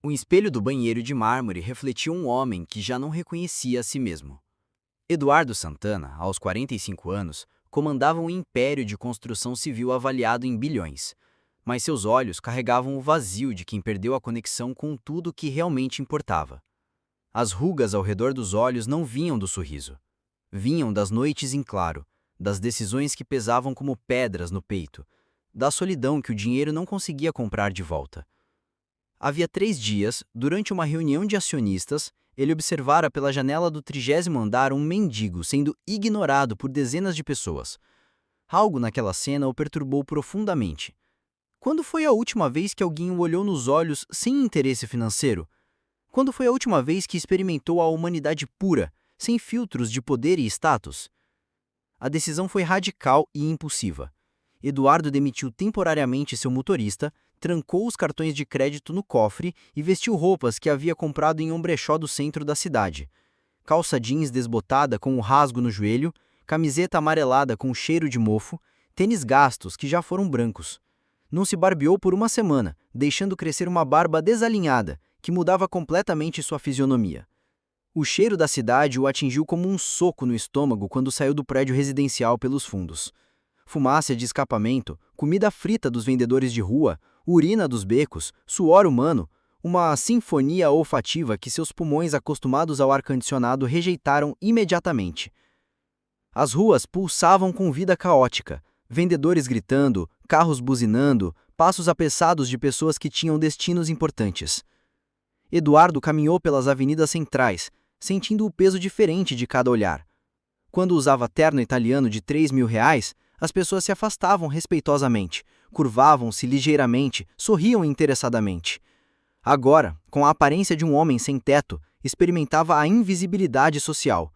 O espelho do banheiro de mármore refletia um homem que já não reconhecia a si mesmo. Eduardo Santana, aos 45 anos, comandava um império de construção civil avaliado em bilhões, mas seus olhos carregavam o vazio de quem perdeu a conexão com tudo que realmente importava. As rugas ao redor dos olhos não vinham do sorriso. Vinham das noites em claro, das decisões que pesavam como pedras no peito, da solidão que o dinheiro não conseguia comprar de volta. Havia 3 dias, durante uma reunião de acionistas, ele observara pela janela do 30º andar um mendigo sendo ignorado por dezenas de pessoas. Algo naquela cena o perturbou profundamente. Quando foi a última vez que alguém o olhou nos olhos sem interesse financeiro? Quando foi a última vez que experimentou a humanidade pura, sem filtros de poder e status? A decisão foi radical e impulsiva. Eduardo demitiu temporariamente seu motorista, trancou os cartões de crédito no cofre e vestiu roupas que havia comprado em um brechó do centro da cidade. Calça jeans desbotada com um rasgo no joelho, camiseta amarelada com cheiro de mofo, tênis gastos que já foram brancos. Não se barbeou por uma semana, deixando crescer uma barba desalinhada, que mudava completamente sua fisionomia. O cheiro da cidade o atingiu como um soco no estômago quando saiu do prédio residencial pelos fundos. Fumaça de escapamento, comida frita dos vendedores de rua, urina dos becos, suor humano, uma sinfonia olfativa que seus pulmões acostumados ao ar-condicionado rejeitaram imediatamente. As ruas pulsavam com vida caótica, vendedores gritando, carros buzinando, passos apressados de pessoas que tinham destinos importantes. Eduardo caminhou pelas avenidas centrais, sentindo o peso diferente de cada olhar. Quando usava terno italiano de R$ 3.000, as pessoas se afastavam respeitosamente, curvavam-se ligeiramente, sorriam interessadamente. Agora, com a aparência de um homem sem teto, experimentava a invisibilidade social.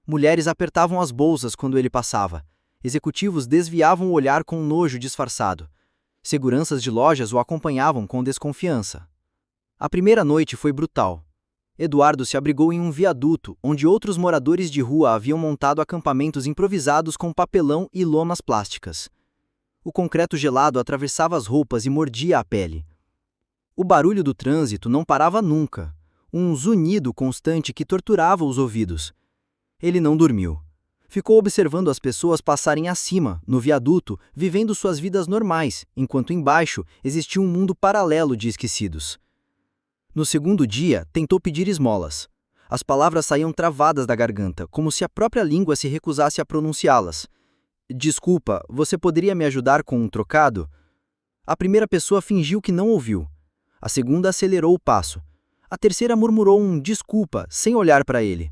Mulheres apertavam as bolsas quando ele passava. Executivos desviavam o olhar com nojo disfarçado. Seguranças de lojas o acompanhavam com desconfiança. A primeira noite foi brutal. Eduardo se abrigou em um viaduto, onde outros moradores de rua haviam montado acampamentos improvisados com papelão e lonas plásticas. O concreto gelado atravessava as roupas e mordia a pele. O barulho do trânsito não parava nunca, um zunido constante que torturava os ouvidos. Ele não dormiu. Ficou observando as pessoas passarem acima, no viaduto, vivendo suas vidas normais, enquanto embaixo existia um mundo paralelo de esquecidos. No segundo dia, tentou pedir esmolas. As palavras saíam travadas da garganta, como se a própria língua se recusasse a pronunciá-las. Desculpa, você poderia me ajudar com um trocado? A primeira pessoa fingiu que não ouviu. A segunda acelerou o passo. A terceira murmurou um desculpa, sem olhar para ele.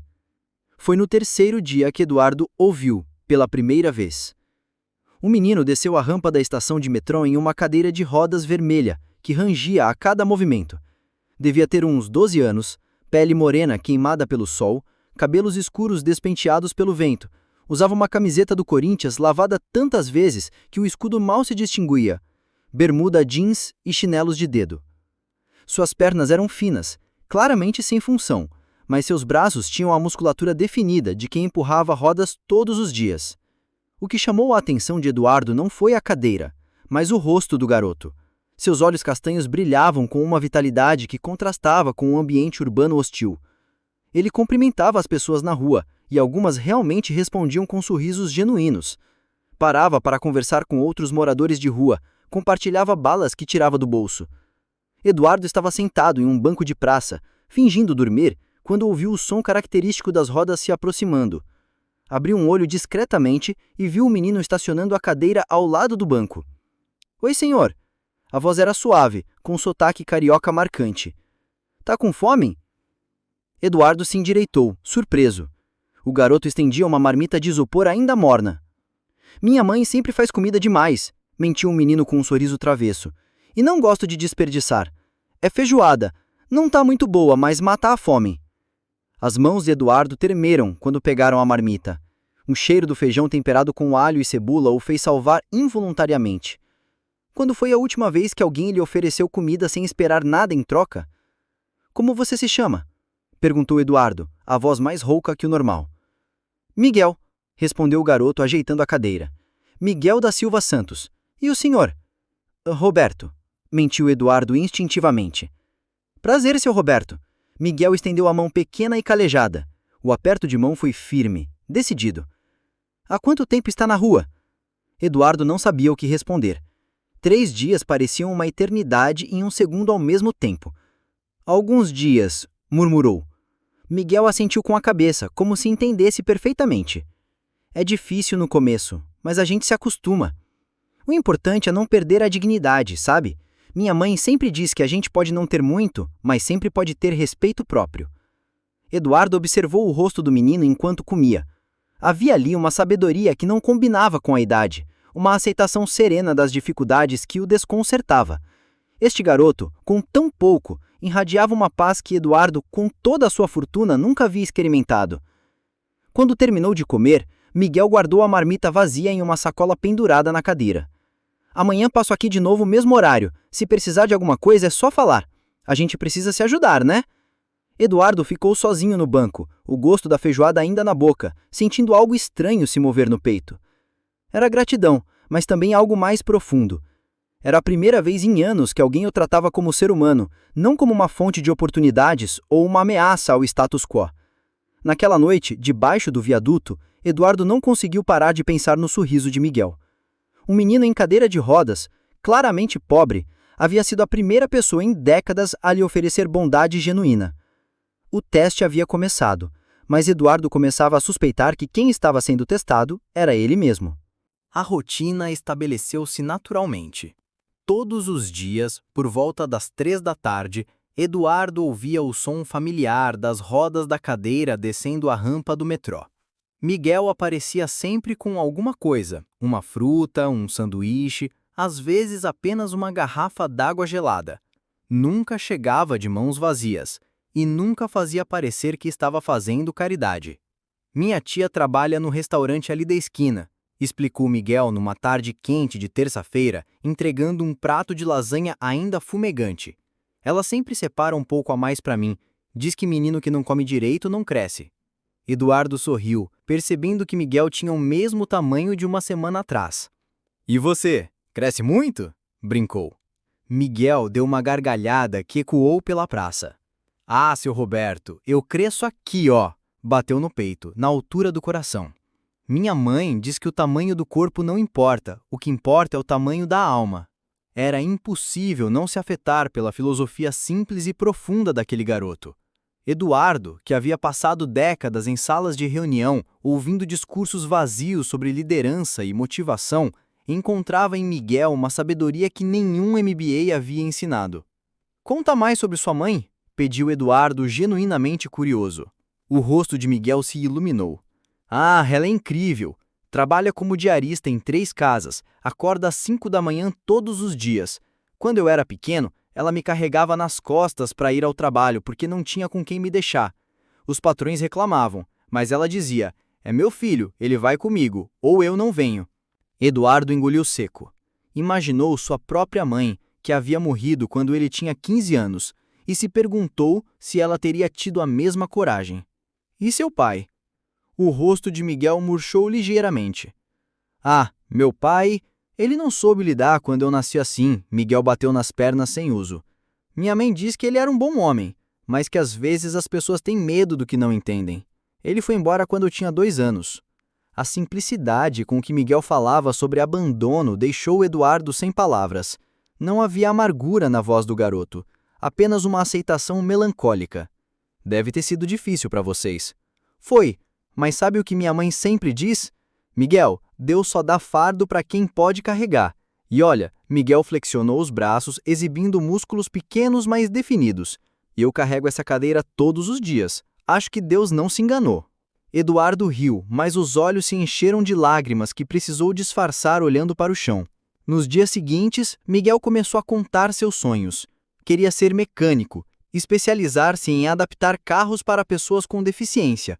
Foi no terceiro dia que Eduardo ouviu, pela primeira vez. Um menino desceu a rampa da estação de metrô em uma cadeira de rodas vermelha, que rangia a cada movimento. Devia ter uns 12 anos, pele morena queimada pelo sol, cabelos escuros despenteados pelo vento. Usava uma camiseta do Corinthians lavada tantas vezes que o escudo mal se distinguia. Bermuda jeans e chinelos de dedo. Suas pernas eram finas, claramente sem função, mas seus braços tinham a musculatura definida de quem empurrava rodas todos os dias. O que chamou a atenção de Eduardo não foi a cadeira, mas o rosto do garoto. Seus olhos castanhos brilhavam com uma vitalidade que contrastava com o ambiente urbano hostil. Ele cumprimentava as pessoas na rua, e algumas realmente respondiam com sorrisos genuínos. Parava para conversar com outros moradores de rua, compartilhava balas que tirava do bolso. Eduardo estava sentado em um banco de praça, fingindo dormir, quando ouviu o som característico das rodas se aproximando. Abriu um olho discretamente e viu o menino estacionando a cadeira ao lado do banco. "Oi, senhor." A voz era suave, com um sotaque carioca marcante. "Tá com fome?" Eduardo se endireitou, surpreso. O garoto estendia uma marmita de isopor ainda morna. "Minha mãe sempre faz comida demais", mentiu um menino com um sorriso travesso. "E não gosto de desperdiçar. É feijoada. Não tá muito boa, mas mata a fome." As mãos de Eduardo tremeram quando pegaram a marmita. Um cheiro do feijão temperado com alho e cebola o fez salvar involuntariamente. Quando foi a última vez que alguém lhe ofereceu comida sem esperar nada em troca? "Como você se chama?" perguntou Eduardo, a voz mais rouca que o normal. "Miguel", respondeu o garoto ajeitando a cadeira. "Miguel da Silva Santos. E o senhor?" "Roberto", mentiu Eduardo instintivamente. Prazer, seu Roberto. Miguel estendeu a mão pequena e calejada. O aperto de mão foi firme, decidido. Há quanto tempo está na rua? Eduardo não sabia o que responder. 3 dias pareciam uma eternidade em um segundo ao mesmo tempo. Alguns dias, murmurou. Miguel assentiu com a cabeça, como se entendesse perfeitamente. É difícil no começo, mas a gente se acostuma. O importante é não perder a dignidade, sabe? Minha mãe sempre diz que a gente pode não ter muito, mas sempre pode ter respeito próprio. Eduardo observou o rosto do menino enquanto comia. Havia ali uma sabedoria que não combinava com a idade, uma aceitação serena das dificuldades que o desconcertava. Este garoto, com tão pouco, irradiava uma paz que Eduardo, com toda a sua fortuna, nunca havia experimentado. Quando terminou de comer, Miguel guardou a marmita vazia em uma sacola pendurada na cadeira. Amanhã passo aqui de novo, mesmo horário. Se precisar de alguma coisa, é só falar. A gente precisa se ajudar, né? Eduardo ficou sozinho no banco, o gosto da feijoada ainda na boca, sentindo algo estranho se mover no peito. Era gratidão, mas também algo mais profundo. Era a primeira vez em anos que alguém o tratava como ser humano, não como uma fonte de oportunidades ou uma ameaça ao status quo. Naquela noite, debaixo do viaduto, Eduardo não conseguiu parar de pensar no sorriso de Miguel. Um menino em cadeira de rodas, claramente pobre, havia sido a primeira pessoa em décadas a lhe oferecer bondade genuína. O teste havia começado, mas Eduardo começava a suspeitar que quem estava sendo testado era ele mesmo. A rotina estabeleceu-se naturalmente. Todos os dias, por volta das 3 da tarde, Eduardo ouvia o som familiar das rodas da cadeira descendo a rampa do metrô. Miguel aparecia sempre com alguma coisa, uma fruta, um sanduíche, às vezes apenas uma garrafa d'água gelada. Nunca chegava de mãos vazias e nunca fazia parecer que estava fazendo caridade. Minha tia trabalha no restaurante ali da esquina, explicou Miguel numa tarde quente de terça-feira, entregando um prato de lasanha ainda fumegante. Ela sempre separa um pouco a mais para mim, diz que menino que não come direito não cresce. Eduardo sorriu, percebendo que Miguel tinha o mesmo tamanho de uma semana atrás. E você, cresce muito? Brincou. Miguel deu uma gargalhada que ecoou pela praça. Ah, seu Roberto, eu cresço aqui, ó, bateu no peito, na altura do coração. Minha mãe diz que o tamanho do corpo não importa, o que importa é o tamanho da alma. Era impossível não se afetar pela filosofia simples e profunda daquele garoto. Eduardo, que havia passado décadas em salas de reunião, ouvindo discursos vazios sobre liderança e motivação, encontrava em Miguel uma sabedoria que nenhum MBA havia ensinado. Conta mais sobre sua mãe, pediu Eduardo genuinamente curioso. O rosto de Miguel se iluminou. Ah, ela é incrível. Trabalha como diarista em 3 casas, acorda às 5 da manhã todos os dias. Quando eu era pequeno, ela me carregava nas costas para ir ao trabalho porque não tinha com quem me deixar. Os patrões reclamavam, mas ela dizia, é meu filho, ele vai comigo, ou eu não venho. Eduardo engoliu seco. Imaginou sua própria mãe, que havia morrido quando ele tinha 15 anos, e se perguntou se ela teria tido a mesma coragem. E seu pai? O rosto de Miguel murchou ligeiramente. Ah, meu pai... Ele não soube lidar quando eu nasci assim, Miguel bateu nas pernas sem uso. Minha mãe diz que ele era um bom homem, mas que às vezes as pessoas têm medo do que não entendem. Ele foi embora quando eu tinha 2 anos. A simplicidade com que Miguel falava sobre abandono deixou Eduardo sem palavras. Não havia amargura na voz do garoto, apenas uma aceitação melancólica. Deve ter sido difícil para vocês. Foi, mas sabe o que minha mãe sempre diz? Miguel, Deus só dá fardo para quem pode carregar. E olha, Miguel flexionou os braços, exibindo músculos pequenos mas definidos. E eu carrego essa cadeira todos os dias. Acho que Deus não se enganou. Eduardo riu, mas os olhos se encheram de lágrimas que precisou disfarçar olhando para o chão. Nos dias seguintes, Miguel começou a contar seus sonhos. Queria ser mecânico, especializar-se em adaptar carros para pessoas com deficiência.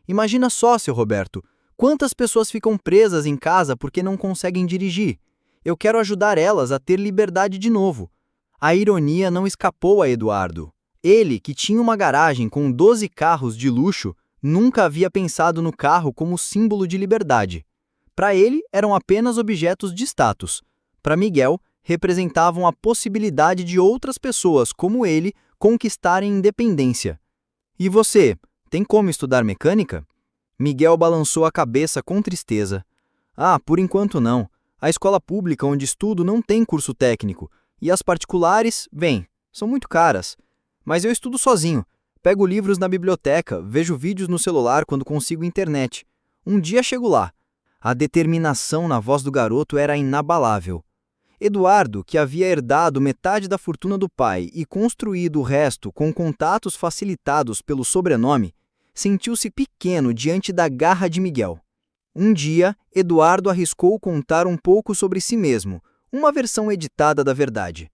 Imagina só, seu Roberto, quantas pessoas ficam presas em casa porque não conseguem dirigir? Eu quero ajudar elas a ter liberdade de novo. A ironia não escapou a Eduardo. Ele, que tinha uma garagem com 12 carros de luxo, nunca havia pensado no carro como símbolo de liberdade. Para ele, eram apenas objetos de status. Para Miguel, representavam a possibilidade de outras pessoas como ele conquistar a independência. E você, tem como estudar mecânica? Miguel balançou a cabeça com tristeza. Ah, por enquanto não. A escola pública onde estudo não tem curso técnico. E as particulares, bem, são muito caras. Mas eu estudo sozinho. Pego livros na biblioteca, vejo vídeos no celular quando consigo internet. Um dia chego lá. A determinação na voz do garoto era inabalável. Eduardo, que havia herdado metade da fortuna do pai e construído o resto com contatos facilitados pelo sobrenome, sentiu-se pequeno diante da garra de Miguel. Um dia, Eduardo arriscou contar um pouco sobre si mesmo, uma versão editada da verdade.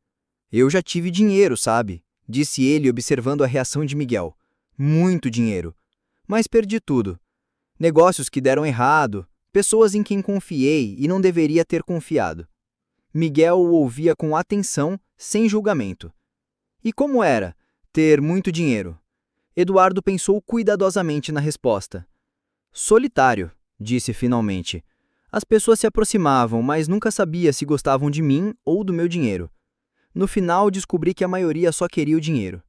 Eu já tive dinheiro, sabe? Disse ele observando a reação de Miguel. Muito dinheiro. Mas perdi tudo. Negócios que deram errado, pessoas em quem confiei e não deveria ter confiado. Miguel o ouvia com atenção, sem julgamento. E como era ter muito dinheiro? Eduardo pensou cuidadosamente na resposta. Solitário, disse finalmente. As pessoas se aproximavam, mas nunca sabia se gostavam de mim ou do meu dinheiro. No final, descobri que a maioria só queria o dinheiro.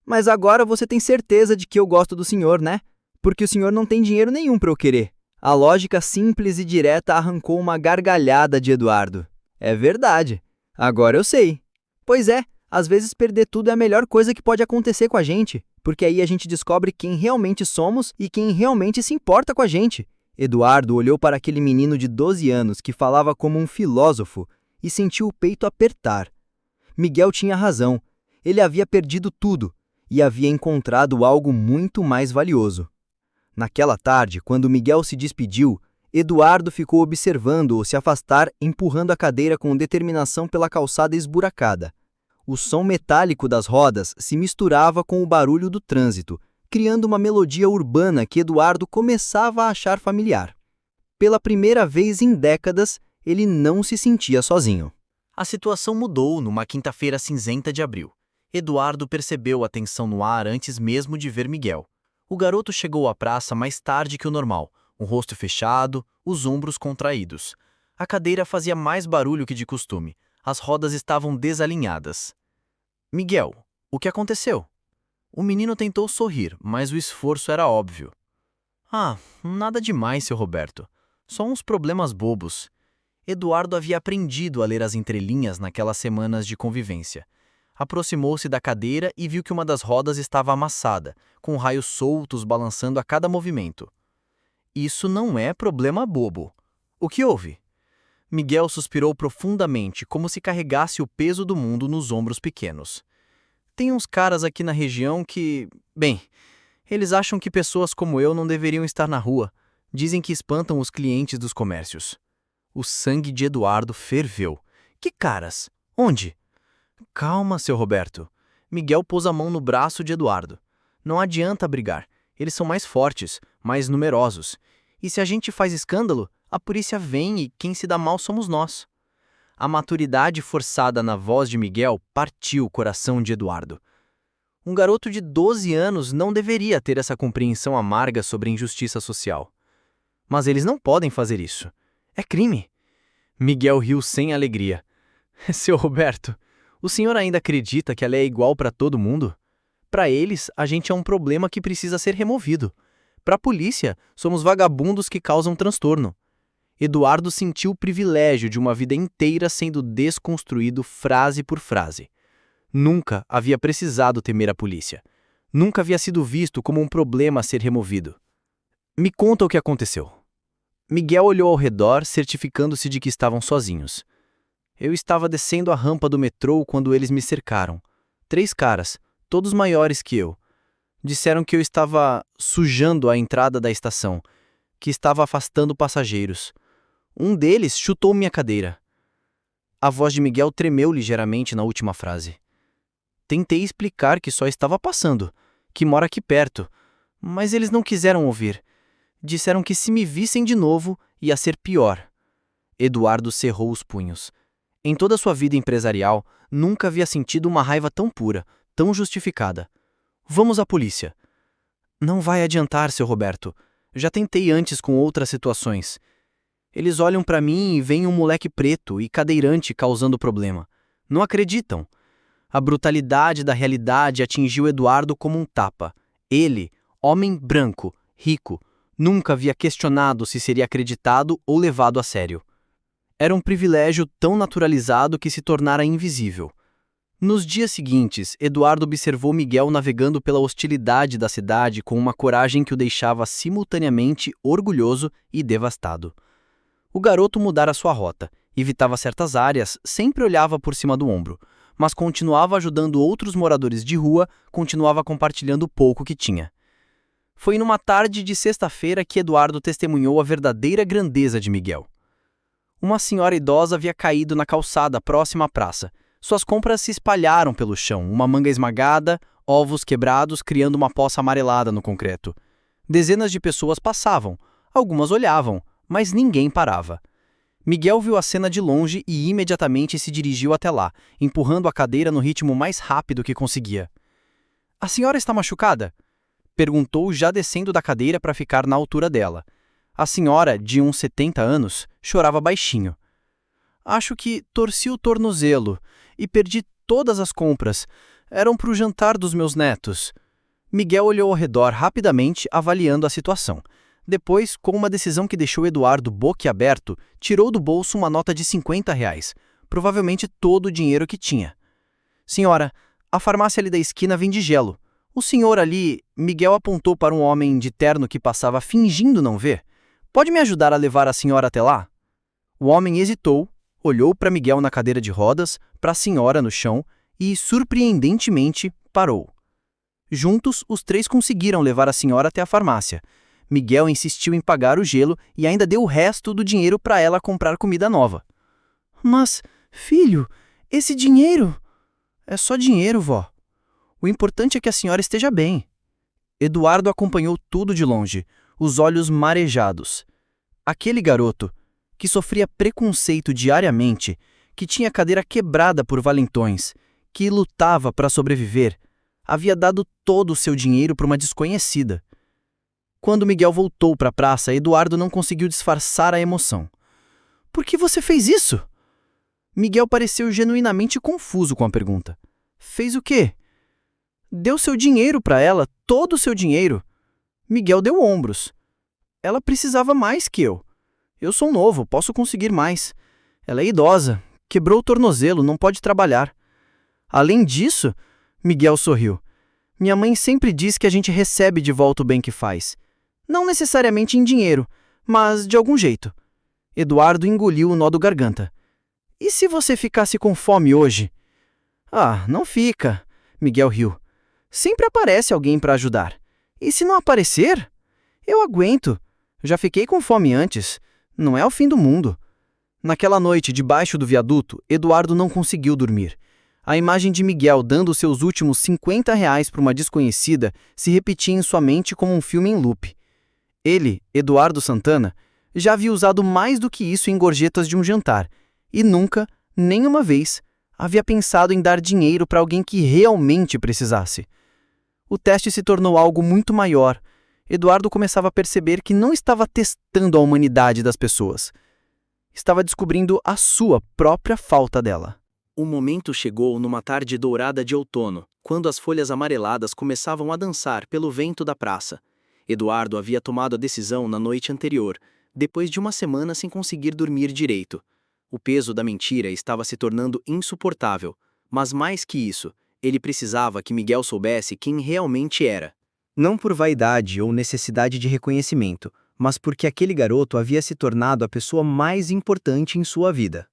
Mas agora você tem certeza de que eu gosto do senhor, né? Porque o senhor não tem dinheiro nenhum para eu querer. A lógica simples e direta arrancou uma gargalhada de Eduardo. É verdade. Agora eu sei. Pois é, às vezes perder tudo é a melhor coisa que pode acontecer com a gente, porque aí a gente descobre quem realmente somos e quem realmente se importa com a gente. Eduardo olhou para aquele menino de 12 anos que falava como um filósofo e sentiu o peito apertar. Miguel tinha razão. Ele havia perdido tudo e havia encontrado algo muito mais valioso. Naquela tarde, quando Miguel se despediu, Eduardo ficou observando-o se afastar, empurrando a cadeira com determinação pela calçada esburacada. O som metálico das rodas se misturava com o barulho do trânsito, criando uma melodia urbana que Eduardo começava a achar familiar. Pela primeira vez em décadas, ele não se sentia sozinho. A situação mudou numa quinta-feira cinzenta de abril. Eduardo percebeu a tensão no ar antes mesmo de ver Miguel. O garoto chegou à praça mais tarde que o normal, o rosto fechado, os ombros contraídos. A cadeira fazia mais barulho que de costume. As rodas estavam desalinhadas. Miguel, o que aconteceu? O menino tentou sorrir, mas o esforço era óbvio. Ah, nada demais, seu Roberto. Só uns problemas bobos. Eduardo havia aprendido a ler as entrelinhas naquelas semanas de convivência. Aproximou-se da cadeira e viu que uma das rodas estava amassada, com raios soltos balançando a cada movimento. Isso não é problema bobo. O que houve? Miguel suspirou profundamente, como se carregasse o peso do mundo nos ombros pequenos. Tem uns caras aqui na região que... Bem, eles acham que pessoas como eu não deveriam estar na rua. Dizem que espantam os clientes dos comércios. O sangue de Eduardo ferveu. Que caras? Onde? Calma, seu Roberto. Miguel pôs a mão no braço de Eduardo. Não adianta brigar. Eles são mais fortes, mais numerosos. E se a gente faz escândalo, a polícia vem e quem se dá mal somos nós. A maturidade forçada na voz de Miguel partiu o coração de Eduardo. Um garoto de 12 anos não deveria ter essa compreensão amarga sobre a injustiça social. Mas eles não podem fazer isso. É crime. Miguel riu sem alegria. Seu Roberto, o senhor ainda acredita que a lei é igual para todo mundo? Para eles, a gente é um problema que precisa ser removido. Para a polícia, somos vagabundos que causam transtorno. Eduardo sentiu o privilégio de uma vida inteira sendo desconstruído frase por frase. Nunca havia precisado temer a polícia. Nunca havia sido visto como um problema a ser removido. Me conta o que aconteceu. Miguel olhou ao redor, certificando-se de que estavam sozinhos. Eu estava descendo a rampa do metrô quando eles me cercaram. 3 caras, todos maiores que eu. Disseram que eu estava sujando a entrada da estação, que estava afastando passageiros. Um deles chutou minha cadeira. A voz de Miguel tremeu ligeiramente na última frase. Tentei explicar que só estava passando, que mora aqui perto, mas eles não quiseram ouvir. Disseram que se me vissem de novo, ia ser pior. Eduardo cerrou os punhos. Em toda sua vida empresarial, nunca havia sentido uma raiva tão pura, tão justificada. Vamos à polícia. Não vai adiantar, seu Roberto. Já tentei antes com outras situações. Eles olham para mim e veem um moleque preto e cadeirante causando problema. Não acreditam. A brutalidade da realidade atingiu Eduardo como um tapa. Ele, homem branco, rico, nunca havia questionado se seria acreditado ou levado a sério. Era um privilégio tão naturalizado que se tornara invisível. Nos dias seguintes, Eduardo observou Miguel navegando pela hostilidade da cidade com uma coragem que o deixava simultaneamente orgulhoso e devastado. O garoto mudara sua rota, evitava certas áreas, sempre olhava por cima do ombro, mas continuava ajudando outros moradores de rua, continuava compartilhando o pouco que tinha. Foi numa tarde de sexta-feira que Eduardo testemunhou a verdadeira grandeza de Miguel. Uma senhora idosa havia caído na calçada próxima à praça. Suas compras se espalharam pelo chão, uma manga esmagada, ovos quebrados criando uma poça amarelada no concreto. Dezenas de pessoas passavam, algumas olhavam, mas ninguém parava. Miguel viu a cena de longe e imediatamente se dirigiu até lá, empurrando a cadeira no ritmo mais rápido que conseguia. "A senhora está machucada?" perguntou, já descendo da cadeira para ficar na altura dela. A senhora, de uns 70 anos, chorava baixinho. "Acho que torci o tornozelo e perdi todas as compras. Eram para o jantar dos meus netos." Miguel olhou ao redor rapidamente, avaliando a situação. Depois, com uma decisão que deixou Eduardo boquiaberto, tirou do bolso uma nota de R$ 50, provavelmente todo o dinheiro que tinha. "Senhora, a farmácia ali da esquina vende gelo. O senhor ali..." Miguel apontou para um homem de terno que passava fingindo não ver. "Pode me ajudar a levar a senhora até lá?" O homem hesitou, olhou para Miguel na cadeira de rodas, para a senhora no chão e, surpreendentemente, parou. Juntos, os três conseguiram levar a senhora até a farmácia. Miguel insistiu em pagar o gelo e ainda deu o resto do dinheiro para ela comprar comida nova. "Mas, filho, esse dinheiro..." "É só dinheiro, vó. O importante é que a senhora esteja bem." Eduardo acompanhou tudo de longe, os olhos marejados. Aquele garoto, que sofria preconceito diariamente, que tinha a cadeira quebrada por valentões, que lutava para sobreviver, havia dado todo o seu dinheiro para uma desconhecida. Quando Miguel voltou para a praça, Eduardo não conseguiu disfarçar a emoção. "Por que você fez isso?" Miguel pareceu genuinamente confuso com a pergunta. "Fez o quê?" "Deu seu dinheiro para ela, todo o seu dinheiro." Miguel deu ombros. "Ela precisava mais que eu. Eu sou novo, posso conseguir mais. Ela é idosa, quebrou o tornozelo, não pode trabalhar." "Além disso," Miguel sorriu, "minha mãe sempre diz que a gente recebe de volta o bem que faz. Não necessariamente em dinheiro, mas de algum jeito." Eduardo engoliu o nó do garganta. "E se você ficasse com fome hoje?" "Ah, não fica," Miguel riu. "Sempre aparece alguém para ajudar. E se não aparecer? Eu aguento. Já fiquei com fome antes. Não é o fim do mundo." Naquela noite, debaixo do viaduto, Eduardo não conseguiu dormir. A imagem de Miguel dando seus últimos R$ 50 para uma desconhecida se repetia em sua mente como um filme em loop. Ele, Eduardo Santana, já havia usado mais do que isso em gorjetas de um jantar, e nunca, nenhuma vez, havia pensado em dar dinheiro para alguém que realmente precisasse. O teste se tornou algo muito maior. Eduardo começava a perceber que não estava testando a humanidade das pessoas. Estava descobrindo a sua própria falta dela. O momento chegou numa tarde dourada de outono, quando as folhas amareladas começavam a dançar pelo vento da praça. Eduardo havia tomado a decisão na noite anterior, depois de uma semana sem conseguir dormir direito. O peso da mentira estava se tornando insuportável, mas mais que isso, ele precisava que Miguel soubesse quem realmente era. Não por vaidade ou necessidade de reconhecimento, mas porque aquele garoto havia se tornado a pessoa mais importante em sua vida.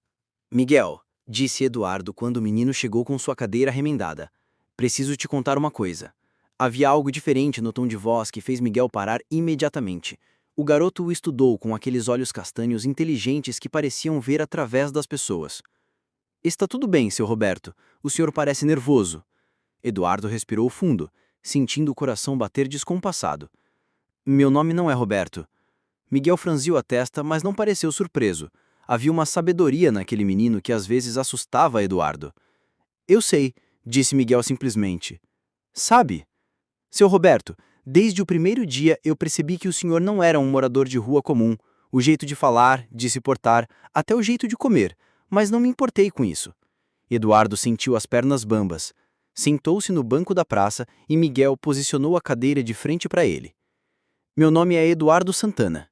"Miguel", disse Eduardo quando o menino chegou com sua cadeira remendada, "preciso te contar uma coisa." Havia algo diferente no tom de voz que fez Miguel parar imediatamente. O garoto o estudou com aqueles olhos castanhos inteligentes que pareciam ver através das pessoas. "Está tudo bem, seu Roberto. O senhor parece nervoso." Eduardo respirou fundo, sentindo o coração bater descompassado. "Meu nome não é Roberto." Miguel franziu a testa, mas não pareceu surpreso. Havia uma sabedoria naquele menino que às vezes assustava Eduardo. "Eu sei", disse Miguel simplesmente. "Sabe? Seu Roberto, desde o primeiro dia eu percebi que o senhor não era um morador de rua comum. O jeito de falar, de se portar, até o jeito de comer, mas não me importei com isso. Eduardo sentiu as pernas bambas. Sentou-se no banco da praça e Miguel posicionou a cadeira de frente para ele. Meu nome é Eduardo Santana.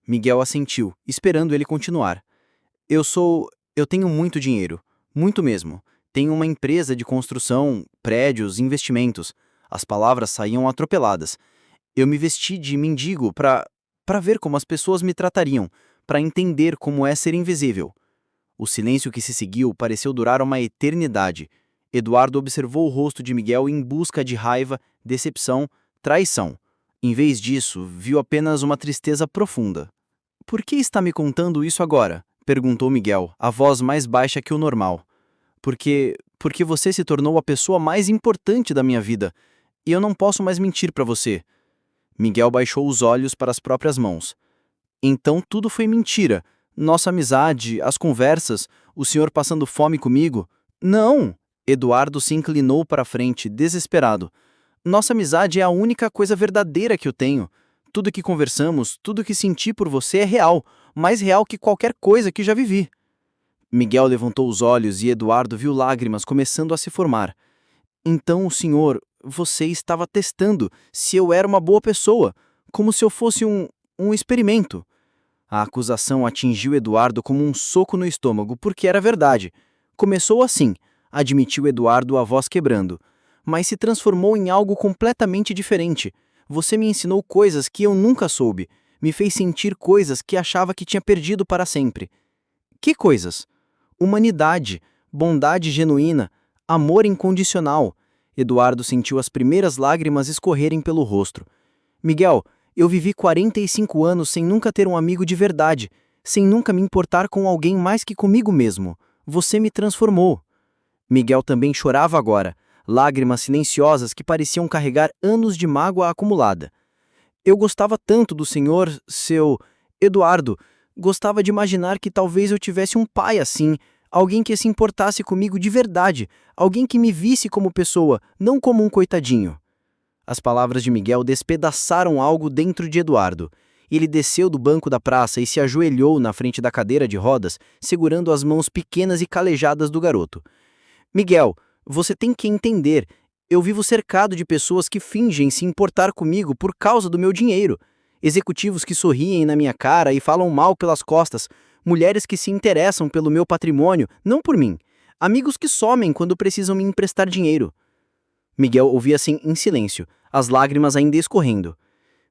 Miguel assentiu, esperando ele continuar. Eu tenho muito dinheiro. Muito mesmo. Tenho uma empresa de construção, prédios, investimentos. As palavras saíam atropeladas. Eu me vesti de mendigo para ver como as pessoas me tratariam, para entender como é ser invisível. O silêncio que se seguiu pareceu durar uma eternidade. Eduardo observou o rosto de Miguel em busca de raiva, decepção, traição. Em vez disso, viu apenas uma tristeza profunda. Por que está me contando isso agora? Perguntou Miguel, a voz mais baixa que o normal. Porque você se tornou a pessoa mais importante da minha vida, e eu não posso mais mentir para você. Miguel baixou os olhos para as próprias mãos. Então tudo foi mentira. Nossa amizade, as conversas, o senhor passando fome comigo. Não! Eduardo se inclinou para a frente, desesperado. Nossa amizade é a única coisa verdadeira que eu tenho. Tudo que conversamos, tudo que senti por você é real, mais real que qualquer coisa que já vivi. Miguel levantou os olhos e Eduardo viu lágrimas começando a se formar. Então você estava testando se eu era uma boa pessoa, como se eu fosse um experimento. A acusação atingiu Eduardo como um soco no estômago, porque era verdade. Começou assim, admitiu Eduardo, a voz quebrando. Mas se transformou em algo completamente diferente. Você me ensinou coisas que eu nunca soube. Me fez sentir coisas que achava que tinha perdido para sempre. Que coisas? Humanidade, bondade genuína, amor incondicional. Eduardo sentiu as primeiras lágrimas escorrerem pelo rosto. Miguel, eu vivi 45 anos sem nunca ter um amigo de verdade, sem nunca me importar com alguém mais que comigo mesmo. Você me transformou. Miguel também chorava agora, lágrimas silenciosas que pareciam carregar anos de mágoa acumulada. Eu gostava tanto do senhor, seu Eduardo. Gostava de imaginar que talvez eu tivesse um pai assim, alguém que se importasse comigo de verdade, alguém que me visse como pessoa, não como um coitadinho. As palavras de Miguel despedaçaram algo dentro de Eduardo. Ele desceu do banco da praça e se ajoelhou na frente da cadeira de rodas, segurando as mãos pequenas e calejadas do garoto. Miguel, você tem que entender. Eu vivo cercado de pessoas que fingem se importar comigo por causa do meu dinheiro. Executivos que sorriem na minha cara e falam mal pelas costas. Mulheres que se interessam pelo meu patrimônio, não por mim. Amigos que somem quando precisam me emprestar dinheiro. Miguel ouvia assim em silêncio, as lágrimas ainda escorrendo.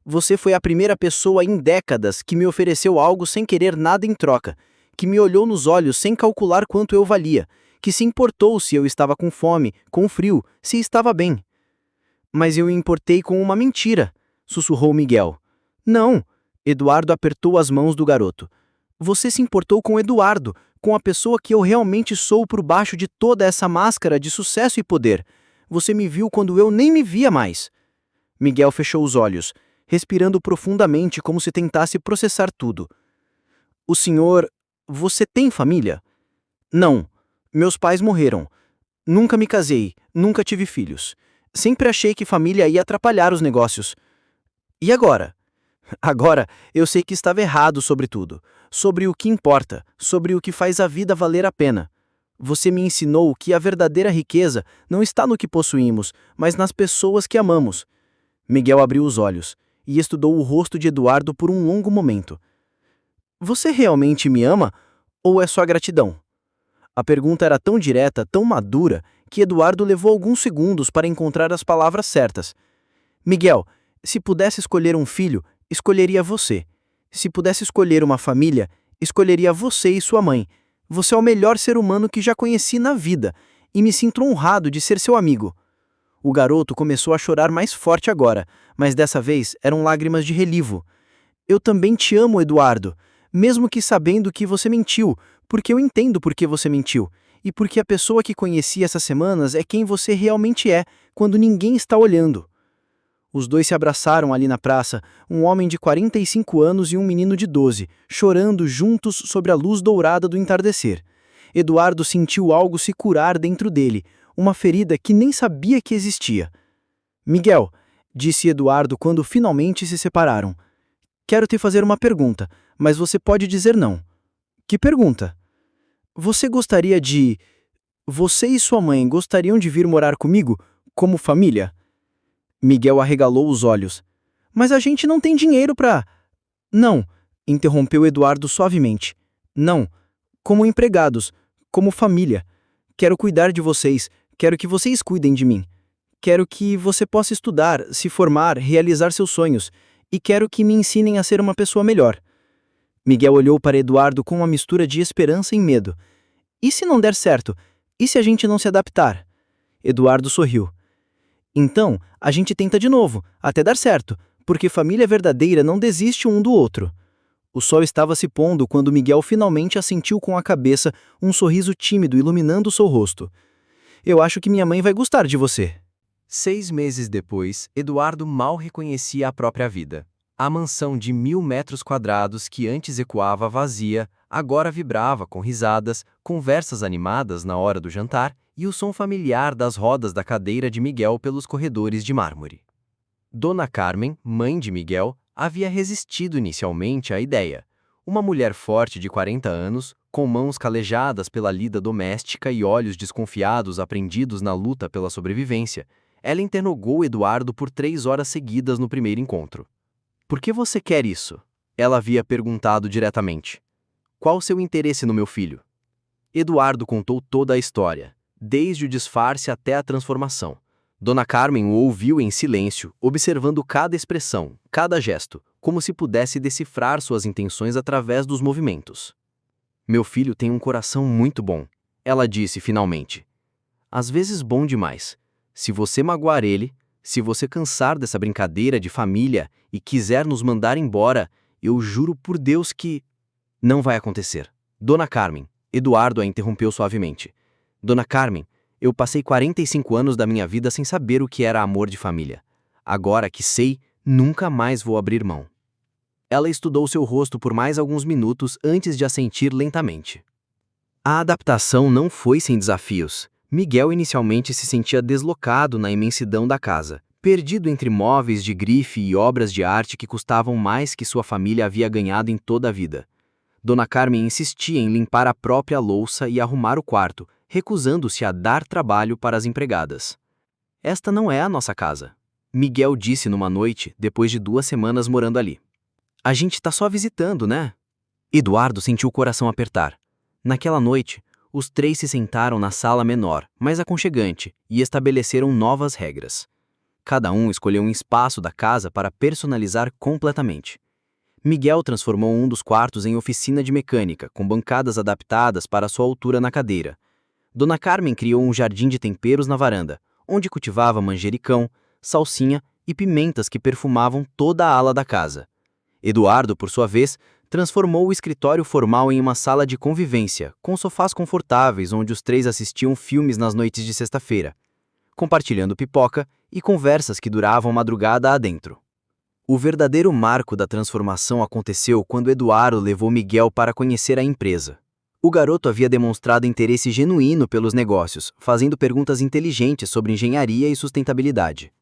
Você foi a primeira pessoa em décadas que me ofereceu algo sem querer nada em troca, que me olhou nos olhos sem calcular quanto eu valia, que se importou se eu estava com fome, com frio, se estava bem. Mas eu importei com uma mentira, sussurrou Miguel. Não, Eduardo apertou as mãos do garoto. Você se importou com Eduardo, com a pessoa que eu realmente sou por baixo de toda essa máscara de sucesso e poder. Você me viu quando eu nem me via mais. Miguel fechou os olhos, respirando profundamente como se tentasse processar tudo. Você tem família? Não. Meus pais morreram. Nunca me casei, nunca tive filhos. Sempre achei que família ia atrapalhar os negócios. E agora? Agora, eu sei que estava errado sobre tudo. Sobre o que importa, sobre o que faz a vida valer a pena. Você me ensinou que a verdadeira riqueza não está no que possuímos, mas nas pessoas que amamos. Miguel abriu os olhos e estudou o rosto de Eduardo por um longo momento. Você realmente me ama ou é só gratidão? A pergunta era tão direta, tão madura, que Eduardo levou alguns segundos para encontrar as palavras certas. Miguel, se pudesse escolher um filho, escolheria você. Se pudesse escolher uma família, escolheria você e sua mãe. Você é o melhor ser humano que já conheci na vida, e me sinto honrado de ser seu amigo. O garoto começou a chorar mais forte agora, mas dessa vez eram lágrimas de relivo. Eu também te amo, Eduardo, mesmo que sabendo que você mentiu, porque eu entendo por que você mentiu, e porque a pessoa que conheci essas semanas é quem você realmente é, quando ninguém está olhando. Os dois se abraçaram ali na praça, um homem de 45 anos e um menino de 12, chorando juntos sobre a luz dourada do entardecer. Eduardo sentiu algo se curar dentro dele, uma ferida que nem sabia que existia. Miguel, disse Eduardo quando finalmente se separaram. Quero te fazer uma pergunta, mas você pode dizer não. Que pergunta? Você gostaria de... Você e sua mãe gostariam de vir morar comigo, como família? Miguel arregalou os olhos. Mas a gente não tem dinheiro para... Não, interrompeu Eduardo suavemente. Não, como empregados, como família. Quero cuidar de vocês, quero que vocês cuidem de mim. Quero que você possa estudar, se formar, realizar seus sonhos. E quero que me ensinem a ser uma pessoa melhor. Miguel olhou para Eduardo com uma mistura de esperança e medo. E se não der certo? E se a gente não se adaptar? Eduardo sorriu. Então, a gente tenta de novo, até dar certo, porque família verdadeira não desiste um do outro. O sol estava se pondo quando Miguel finalmente assentiu com a cabeça, um sorriso tímido iluminando seu rosto. Eu acho que minha mãe vai gostar de você. 6 meses depois, Eduardo mal reconhecia a própria vida. A mansão de 1.000 metros quadrados que antes ecoava vazia, agora vibrava com risadas, conversas animadas na hora do jantar e o som familiar das rodas da cadeira de Miguel pelos corredores de mármore. Dona Carmen, mãe de Miguel, havia resistido inicialmente à ideia. Uma mulher forte de 40 anos, com mãos calejadas pela lida doméstica e olhos desconfiados aprendidos na luta pela sobrevivência, ela interrogou Eduardo por 3 horas seguidas no primeiro encontro. Por que você quer isso? Ela havia perguntado diretamente. Qual o seu interesse no meu filho? Eduardo contou toda a história, desde o disfarce até a transformação. Dona Carmen o ouviu em silêncio, observando cada expressão, cada gesto, como se pudesse decifrar suas intenções através dos movimentos. Meu filho tem um coração muito bom, ela disse finalmente. Às vezes bom demais. Se você magoar ele, se você cansar dessa brincadeira de família e quiser nos mandar embora, eu juro por Deus que... Não vai acontecer. Dona Carmen, Eduardo a interrompeu suavemente. Dona Carmen, eu passei 45 anos da minha vida sem saber o que era amor de família. Agora que sei, nunca mais vou abrir mão. Ela estudou seu rosto por mais alguns minutos antes de assentir lentamente. A adaptação não foi sem desafios. Miguel inicialmente se sentia deslocado na imensidão da casa, perdido entre móveis de grife e obras de arte que custavam mais que sua família havia ganhado em toda a vida. Dona Carmen insistia em limpar a própria louça e arrumar o quarto, recusando-se a dar trabalho para as empregadas. Esta não é a nossa casa, Miguel disse numa noite, depois de 2 semanas morando ali. A gente tá só visitando, né? Eduardo sentiu o coração apertar. Naquela noite, os 3 se sentaram na sala menor, mais aconchegante, e estabeleceram novas regras. Cada um escolheu um espaço da casa para personalizar completamente. Miguel transformou um dos quartos em oficina de mecânica, com bancadas adaptadas para sua altura na cadeira. Dona Carmen criou um jardim de temperos na varanda, onde cultivava manjericão, salsinha e pimentas que perfumavam toda a ala da casa. Eduardo, por sua vez, transformou o escritório formal em uma sala de convivência, com sofás confortáveis onde os 3 assistiam filmes nas noites de sexta-feira, compartilhando pipoca e conversas que duravam madrugada adentro. O verdadeiro marco da transformação aconteceu quando Eduardo levou Miguel para conhecer a empresa. O garoto havia demonstrado interesse genuíno pelos negócios, fazendo perguntas inteligentes sobre engenharia e sustentabilidade.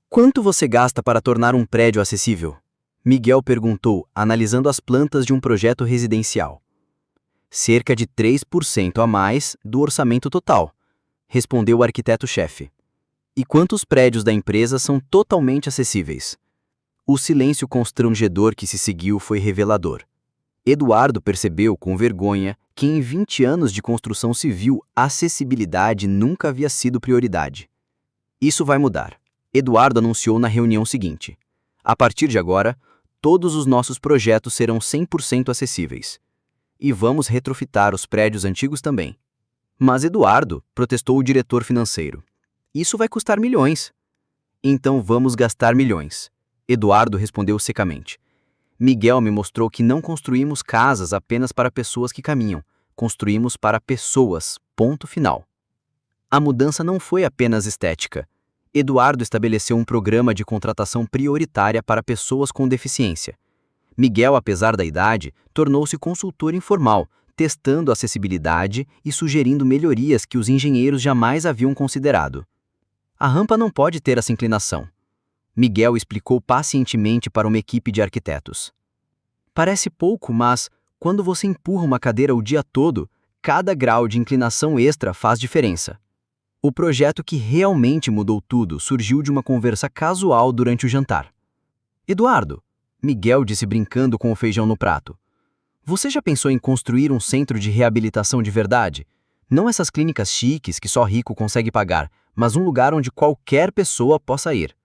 Quanto você gasta para tornar um prédio acessível? Miguel perguntou, analisando as plantas de um projeto residencial. Cerca de 3% a mais do orçamento total, respondeu o arquiteto-chefe. E quantos prédios da empresa são totalmente acessíveis? O silêncio constrangedor que se seguiu foi revelador. Eduardo percebeu com vergonha que em 20 anos de construção civil, a acessibilidade nunca havia sido prioridade. Isso vai mudar, Eduardo anunciou na reunião seguinte. A partir de agora, todos os nossos projetos serão 100% acessíveis. E vamos retrofitar os prédios antigos também. Mas Eduardo, protestou o diretor financeiro. Isso vai custar milhões. Então vamos gastar milhões. Eduardo respondeu secamente. Miguel me mostrou que não construímos casas apenas para pessoas que caminham. Construímos para pessoas. Ponto final. A mudança não foi apenas estética. Eduardo estabeleceu um programa de contratação prioritária para pessoas com deficiência. Miguel, apesar da idade, tornou-se consultor informal, testando a acessibilidade e sugerindo melhorias que os engenheiros jamais haviam considerado. A rampa não pode ter essa inclinação. Miguel explicou pacientemente para uma equipe de arquitetos. Parece pouco, mas, quando você empurra uma cadeira o dia todo, cada grau de inclinação extra faz diferença. O projeto que realmente mudou tudo surgiu de uma conversa casual durante o jantar. Eduardo, Miguel disse brincando com o feijão no prato. Você já pensou em construir um centro de reabilitação de verdade? Não essas clínicas chiques que só rico consegue pagar, mas um lugar onde qualquer pessoa possa ir.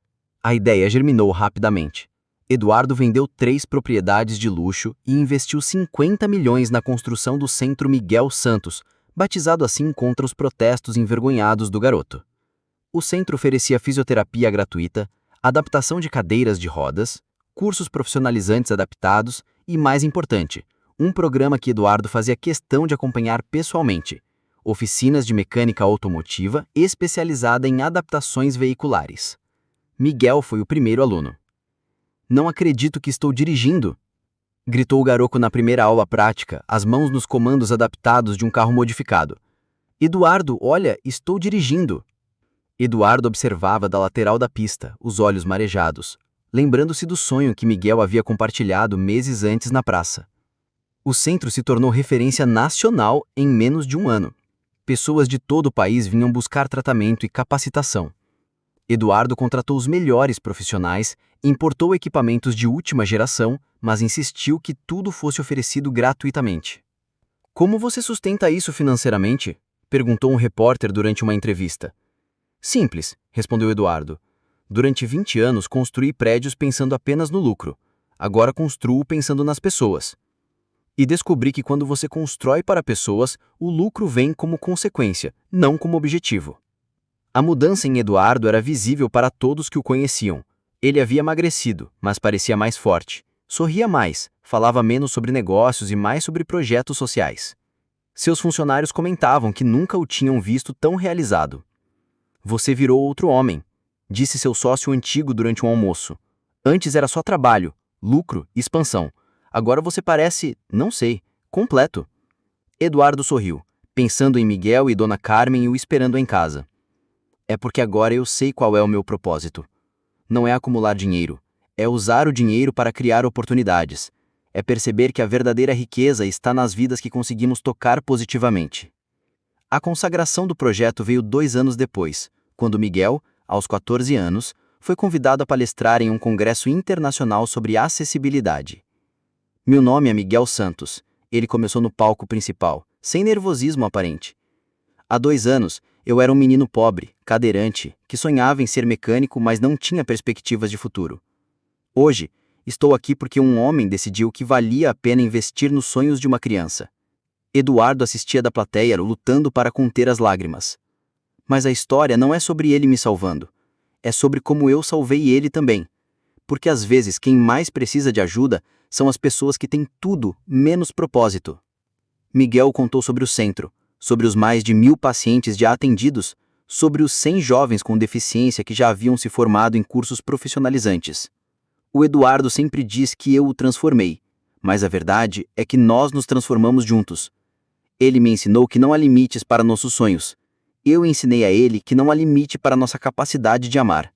A ideia germinou rapidamente. Eduardo vendeu 3 propriedades de luxo e investiu 50 milhões na construção do Centro Miguel Santos, batizado assim contra os protestos envergonhados do garoto. O centro oferecia fisioterapia gratuita, adaptação de cadeiras de rodas, cursos profissionalizantes adaptados e, mais importante, um programa que Eduardo fazia questão de acompanhar pessoalmente: oficinas de mecânica automotiva especializada em adaptações veiculares. Miguel foi o primeiro aluno. Não acredito que estou dirigindo, gritou o garoto na primeira aula prática, as mãos nos comandos adaptados de um carro modificado. Eduardo, olha, estou dirigindo. Eduardo observava da lateral da pista, os olhos marejados, lembrando-se do sonho que Miguel havia compartilhado meses antes na praça. O centro se tornou referência nacional em menos de um ano. Pessoas de todo o país vinham buscar tratamento e capacitação. Eduardo contratou os melhores profissionais, importou equipamentos de última geração, mas insistiu que tudo fosse oferecido gratuitamente. Como você sustenta isso financeiramente? Perguntou um repórter durante uma entrevista. Simples, respondeu Eduardo. Durante 20 anos construí prédios pensando apenas no lucro. Agora construo pensando nas pessoas. E descobri que quando você constrói para pessoas, o lucro vem como consequência, não como objetivo. A mudança em Eduardo era visível para todos que o conheciam. Ele havia emagrecido, mas parecia mais forte. Sorria mais, falava menos sobre negócios e mais sobre projetos sociais. Seus funcionários comentavam que nunca o tinham visto tão realizado. Você virou outro homem, disse seu sócio antigo durante um almoço. Antes era só trabalho, lucro e expansão. Agora você parece, não sei, completo. Eduardo sorriu, pensando em Miguel e Dona Carmen e o esperando em casa. É porque agora eu sei qual é o meu propósito. Não é acumular dinheiro, é usar o dinheiro para criar oportunidades. É perceber que a verdadeira riqueza está nas vidas que conseguimos tocar positivamente. A consagração do projeto veio 2 anos depois, quando Miguel, aos 14 anos, foi convidado a palestrar em um congresso internacional sobre acessibilidade. Meu nome é Miguel Santos. Ele começou no palco principal, sem nervosismo aparente. Há 2 anos, eu era um menino pobre, cadeirante, que sonhava em ser mecânico, mas não tinha perspectivas de futuro. Hoje, estou aqui porque um homem decidiu que valia a pena investir nos sonhos de uma criança. Eduardo assistia da plateia lutando para conter as lágrimas. Mas a história não é sobre ele me salvando. É sobre como eu salvei ele também. Porque às vezes quem mais precisa de ajuda são as pessoas que têm tudo menos propósito. Miguel contou sobre o centro, sobre os mais de 1.000 pacientes já atendidos, sobre os 100 jovens com deficiência que já haviam se formado em cursos profissionalizantes. O Eduardo sempre diz que eu o transformei, mas a verdade é que nós nos transformamos juntos. Ele me ensinou que não há limites para nossos sonhos. Eu ensinei a ele que não há limite para nossa capacidade de amar.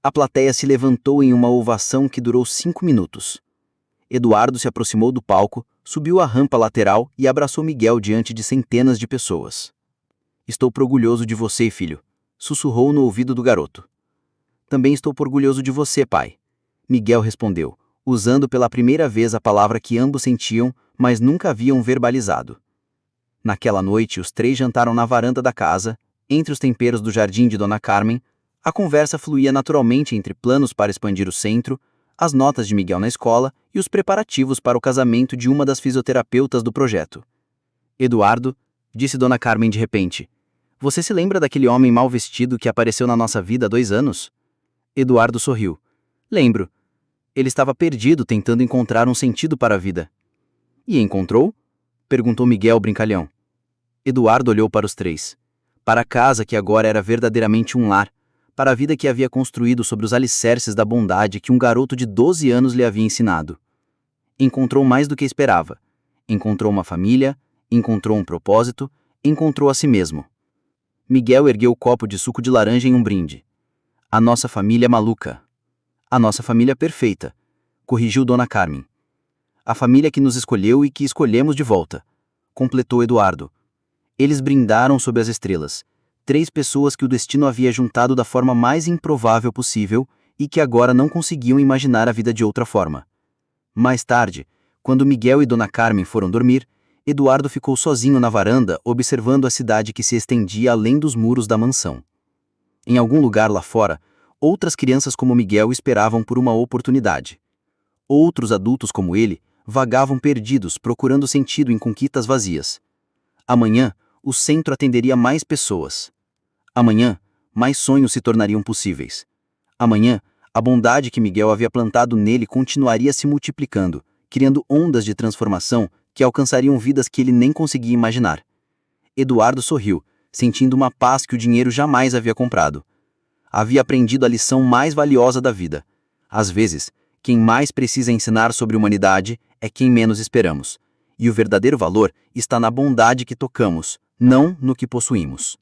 A plateia se levantou em uma ovação que durou 5 minutos. Eduardo se aproximou do palco, subiu a rampa lateral e abraçou Miguel diante de centenas de pessoas. Estou orgulhoso de você, filho, sussurrou no ouvido do garoto. Também estou orgulhoso de você, pai. Miguel respondeu, usando pela primeira vez a palavra que ambos sentiam, mas nunca haviam verbalizado. Naquela noite, os 3 jantaram na varanda da casa, entre os temperos do jardim de Dona Carmen. A conversa fluía naturalmente entre planos para expandir o centro, as notas de Miguel na escola e os preparativos para o casamento de uma das fisioterapeutas do projeto. Eduardo, disse Dona Carmen de repente, você se lembra daquele homem mal vestido que apareceu na nossa vida há 2 anos? Eduardo sorriu. Lembro. Ele estava perdido tentando encontrar um sentido para a vida. E encontrou? Perguntou Miguel brincalhão. Eduardo olhou para os 3. Para a casa que agora era verdadeiramente um lar, para a vida que havia construído sobre os alicerces da bondade que um garoto de 12 anos lhe havia ensinado. Encontrou mais do que esperava. Encontrou uma família, encontrou um propósito, encontrou a si mesmo. Miguel ergueu o copo de suco de laranja em um brinde. A nossa família maluca. A nossa família perfeita, corrigiu Dona Carmen. A família que nos escolheu e que escolhemos de volta, completou Eduardo. Eles brindaram sob as estrelas. 3 pessoas que o destino havia juntado da forma mais improvável possível e que agora não conseguiam imaginar a vida de outra forma. Mais tarde, quando Miguel e Dona Carmen foram dormir, Eduardo ficou sozinho na varanda observando a cidade que se estendia além dos muros da mansão. Em algum lugar lá fora, outras crianças como Miguel esperavam por uma oportunidade. Outros adultos como ele vagavam perdidos procurando sentido em conquistas vazias. Amanhã, o centro atenderia mais pessoas. Amanhã, mais sonhos se tornariam possíveis. Amanhã, a bondade que Miguel havia plantado nele continuaria se multiplicando, criando ondas de transformação que alcançariam vidas que ele nem conseguia imaginar. Eduardo sorriu, sentindo uma paz que o dinheiro jamais havia comprado. Havia aprendido a lição mais valiosa da vida. Às vezes, quem mais precisa ensinar sobre humanidade é quem menos esperamos. E o verdadeiro valor está na bondade que tocamos, não no que possuímos.